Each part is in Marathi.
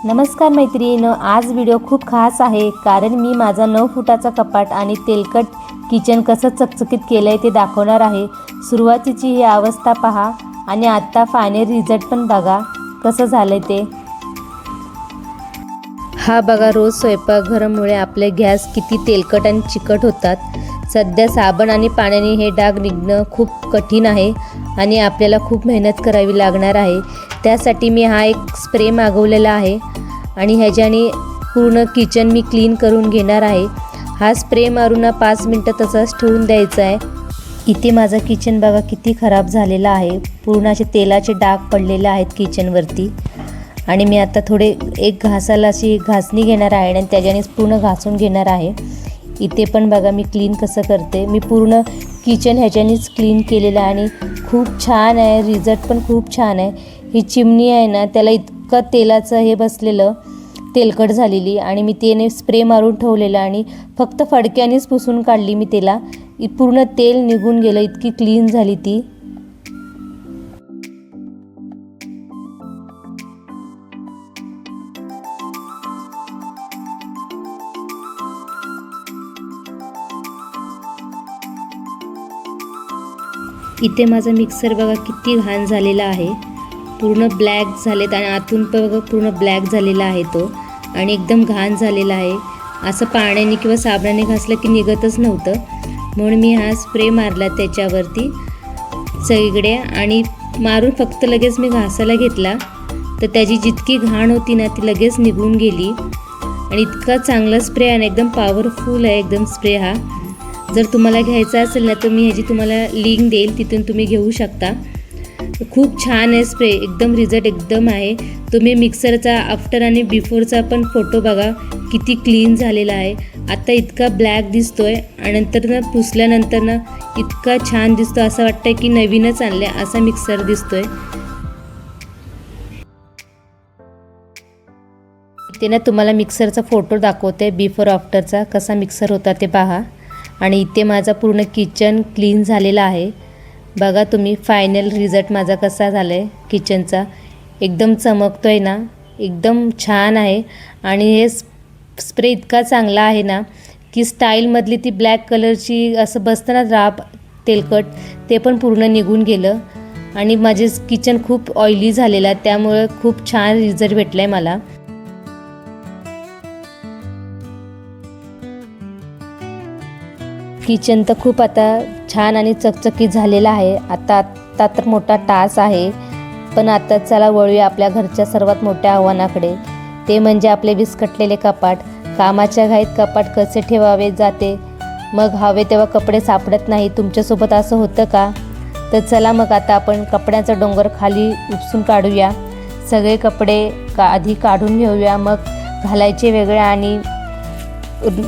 नमस्कार मैत्रिणींनो, आज व्हिडिओ खूप खास आहे कारण मी माझा 9 फुटाचा कपाट आणि तेलकट किचन कसं चकचकीत केलंय ते दाखवणार आहे। सुरुवातीची ही अवस्था पहा आणि आता फायनल रिझल्ट पण बघा कसं झालंय ते। हा बघा, रोज स्वयंपाकघरामुळे आपले गॅस किती तेलकट आणि चिकट होतात। सध्या साबण आणि पाण्याने हे डाग निघणं खूप कठीण आहे आणि आपल्याला खूप मेहनत करावी लागणार आहे। त्यासाठी मी हा एक स्प्रे मागवलेला आहे आणि ह्याच्याने पूर्ण किचन मी क्लीन करून घेणार आहे। हा स्प्रे मारून 5 मिनिटं तसंच ठेवून द्यायचा आहे। इथे माझं किचन बघा किती खराब झालेलं आहे, पूर्ण असे तेलाचे डाग पडलेले आहेत किचनवरती। आणि मी आता थोडे एक घासाला अशी घासणी घेणार आहे आणि त्याच्याने पूर्ण घासून घेणार आहे। इथे पण बघा मी क्लीन कसं करते, मी पूर्ण किचन ह्याच्यानेच क्लीन केलेलं आहे आणि खूप छान आहे, रिझल्ट पण खूप छान आहे। ही चिमणी आहे ना, त्याला इतकं तेलाचं हे बसलेलं, तेलकट झालेली आणि मी त्याने स्प्रे मारून ठेवलेलं आणि फक्त फडक्यानेच पुसून काढली मी त्याला, पूर्ण तेल निघून गेलं, इतकी क्लीन झाली ती। इथे माझा मिक्सर बघा किती घाण झालेला आहे, पूर्ण ब्लॅक झालेत आणि आतून पण बघा पूर्ण ब्लॅक झालेला आहे तो आणि एकदम घाण झालेला आहे। असं पाण्याने किंवा साबणाने घासलं की निघतच नव्हतं, म्हणून मी हा स्प्रे मारला त्याच्यावरती सगळीकडे आणि मारून फक्त लगेच मी घासायला घेतला तर त्याची जितकी घाण होती ना ती लगेच निघून गेली। आणि इतका चांगला स्प्रे आहे, एकदम पॉवरफुल आहे एकदम स्प्रे हा। जर तुम्हाला घ्यायचा असेल ना तर मी ह्याची तुम्हाला लिंक देईल, तिथून तुम्ही घेऊ शकता। खूप छान आहे स्प्रे, एकदम रिझल्ट एकदम आहे। तुम्ही मिक्सरचा आफ्टर आणि बिफोरचा पण फोटो बघा किती क्लीन झालेला आहे। आता इतका ब्लॅक दिसतोय आणि नंतर ना पुसल्यानंतर ना इतका छान दिसतो, असं वाटतंय की नवीनच आणले असा मिक्सर दिसतोय। इथे ना तुम्हाला मिक्सरचा फोटो दाखवते, बिफोर आफ्टरचा कसा मिक्सर होता ते पहा। आणि इथे माझा पूर्ण किचन क्लीन झालेला आहे, बघा तुम्ही फायनल रिझल्ट माझा कसा झाला आहे किचनचा। एकदम चमकतोय ना, एकदम छान आहे। आणि हे स्प्रे इतका चांगला आहे ना की स्टाईलमधली ती ब्लॅक कलरची असं बसतं ना राब तेलकट, ते पण पूर्ण निघून गेलं। आणि माझे किचन खूप ऑइली झालेलं आहे, त्यामुळे खूप छान रिझल्ट भेटला आहे मला। किचन तर खूप आता छान आणि चकचकीत झालेला आहे। आता तर मोठा टास्क आहे, पण आता चला वळूया आपल्या घरच्या सर्वात मोठ्या आव्हानाकडे, ते म्हणजे आपले विस्कटलेले कपाट। कामाच्या घाईत कपाट कसे ठेवावे जाते, मग हवे तेव्हा कपडे सापडत नाही। तुमच्यासोबत असं होतं का? तर चला मग आता आपण कपड्याचा डोंगर खाली उपसून काढूया। सगळे कपडे आधी काढून घेऊया, मग घालायचे वेगळे आणि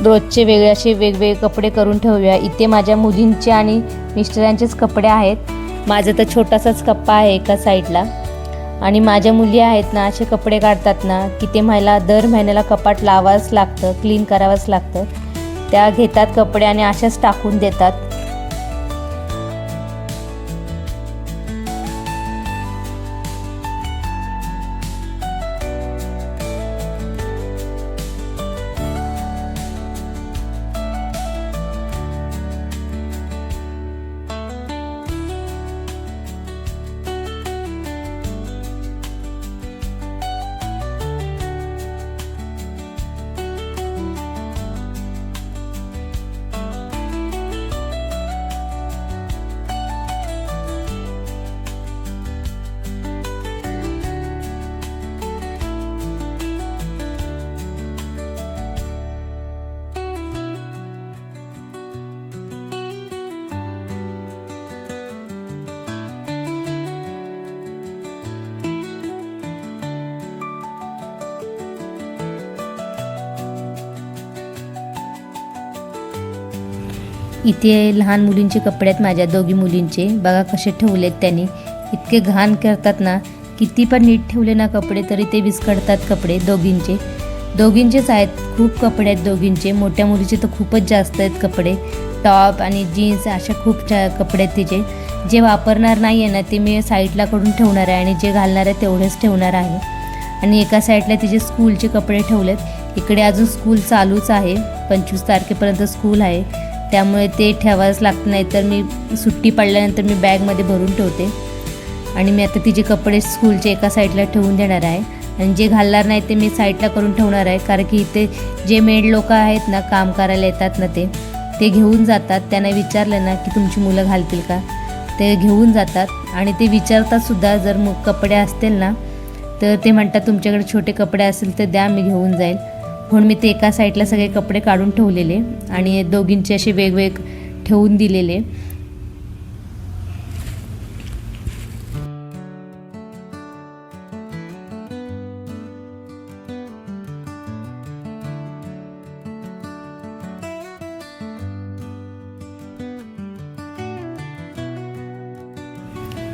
रोजचे वेगळे असे वेगवेगळे कपडे करून ठेवूया। इथे माझ्या मुलींचे आणि मिस्टरांचेच कपडे आहेत, माझा तर छोटासाच कप्पा आहे एका साईडला। आणि माझ्या मुली आहेत ना, असे कपडे काढतात ना की ते मला दर महिन्याला कपाट लावावंच लागतं, क्लीन करावंच लागतं। त्या घेतात कपडे आणि अशाच टाकून देतात। इथे लहान मुलींचे कपडे आहेत, माझ्या दोघी मुलींचे बघा कसे ठेवलेत त्यांनी। इतके घाण करतात ना, किती पण नीट ठेवले ना कपडे तरी ते विस्कटतात कपडे। दोघींचेच आहेत, खूप कपडे आहेत दोघींचे। मोठ्या मुलीचे तर खूपच जास्त आहेत कपडे, टॉप आणि जीन्स अशा खूप कपडे आहेत तिचे। जे वापरणार नाही आहे ना ते मी साईडला करून ठेवणार आहे आणि जे घालणार आहे तेवढेच ठेवणार आहे। आणि एका साईडला तिचे स्कूलचे कपडे ठेवलेत. इकडे अजून स्कूल चालूच आहे, 25 तारखेपर्यंत स्कूल आहे, त्यामुळे ते ठेवायच लागतं, नाही तर मी सुट्टी पडल्यानंतर मी बॅगमध्ये भरून ठेवते. आणि मी आता तिचे कपडे स्कूलचे एका साईडला ठेवून देणार आहे आणि जे घालणार नाही ते मी साईडला करून ठेवणार आहे. कारण की इथे जे मेड लोक आहेत ना, काम करायला येतात ना, ते घेऊन जातात. त्यांना विचारलं ना की तुमची मुलं घालतील का, ते घेऊन जातात आणि ते विचारतात सुद्धा. जर कपडे असतील ना तर ते म्हणतात तुमच्याकडे छोटे कपडे असेल तर द्या, मी घेऊन जाईल. म्हणून मी ते एका साईडला सगळे कपडे काढून ठेवलेले आणि दोघींचे असे वेगवेग ठेवून दिलेले.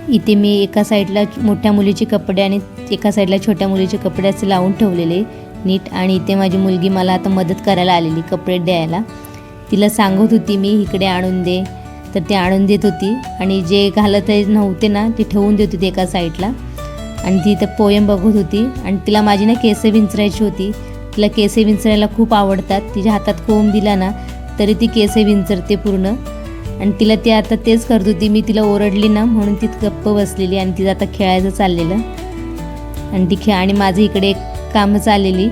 इथे मी एका साईडला मोठ्या मुलीचे कपडे आणि एका साईडला छोट्या मुलीचे कपडे असे लावून ठेवलेले नीट. आणि इथे माझी मुलगी मला आता मदत करायला आलेली कपडे द्यायला. तिला सांगत होती मी इकडे आणून दे, तर ते आणून देत होती. आणि जे घालत नव्हते ना ते ठेवून देत होती एका साईडला. आणि ती इथं पोयम बघत होती. आणि तिला माझी ना केस विंचरायची होती. तिला केस विंचरायला खूप आवडतात. तिच्या हातात कोंब दिला ना तरी ती केस विंचरते पूर्ण. आणि तिला ती आता तेच करत होती. मी तिला ओरडली ना म्हणून ती गप्प बसलेली आणि तिचं आता खेळायचं चाललेलं. आणि ती आणि माझं इकडे एक कामं चाललेली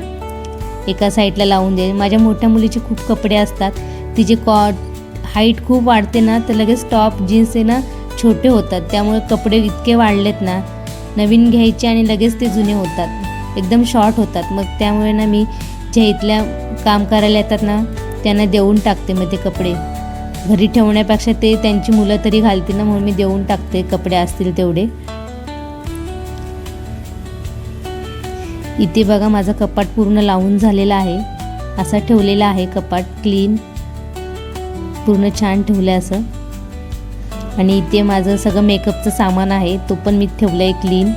एका साईडला लावून दे. माझ्या मोठ्या मुलीचे खूप कपडे असतात. तिचे हाईट खूप वाढते ना तर लगेच टॉप जीन्स आहे ना छोटे होतात. त्यामुळे कपडे इतके वाढलेत ना, नवीन घ्यायचे आणि लगेच ते जुने होतात, एकदम शॉर्ट होतात. मग त्यामुळे ना मी ज्या इथल्या काम करायला येतात ना त्यांना देऊन टाकते. मग ते कपडे घरी ठेवण्यापेक्षा ते त्यांची मुलं तरी घालतील ना, म्हणून मी देऊन टाकते कपडे असतील तेवढे. इथे बघा माझा कपाट पूर्ण लावून झालेला आहे. असा ठेवलेला आहे कपाट, क्लीन पूर्ण छान ठेवलं असं. आणि इथे माझं सगळं मेकअपचं सामान आहे, तो पण मी ठेवलं आहे, क्लीन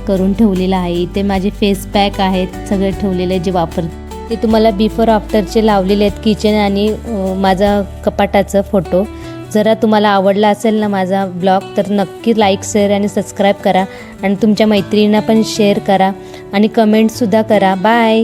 करून ठेवलेला आहे. इथे माझे फेस पॅक आहेत सगळे ठेवलेले जे वापरते. ते तुम्हाला बिफोर आफ्टरचे लावलेले आहेत किचन आणि माझा कपाटाचं फोटो. जरा तुम्हाला आवडला असेल ना माझा ब्लॉग तर नक्की लाईक, शेअर आणि सबस्क्राईब करा. आणि तुमच्या मैत्रिणींना पण शेअर करा आणि कमेंटसुद्धा करा. बाय.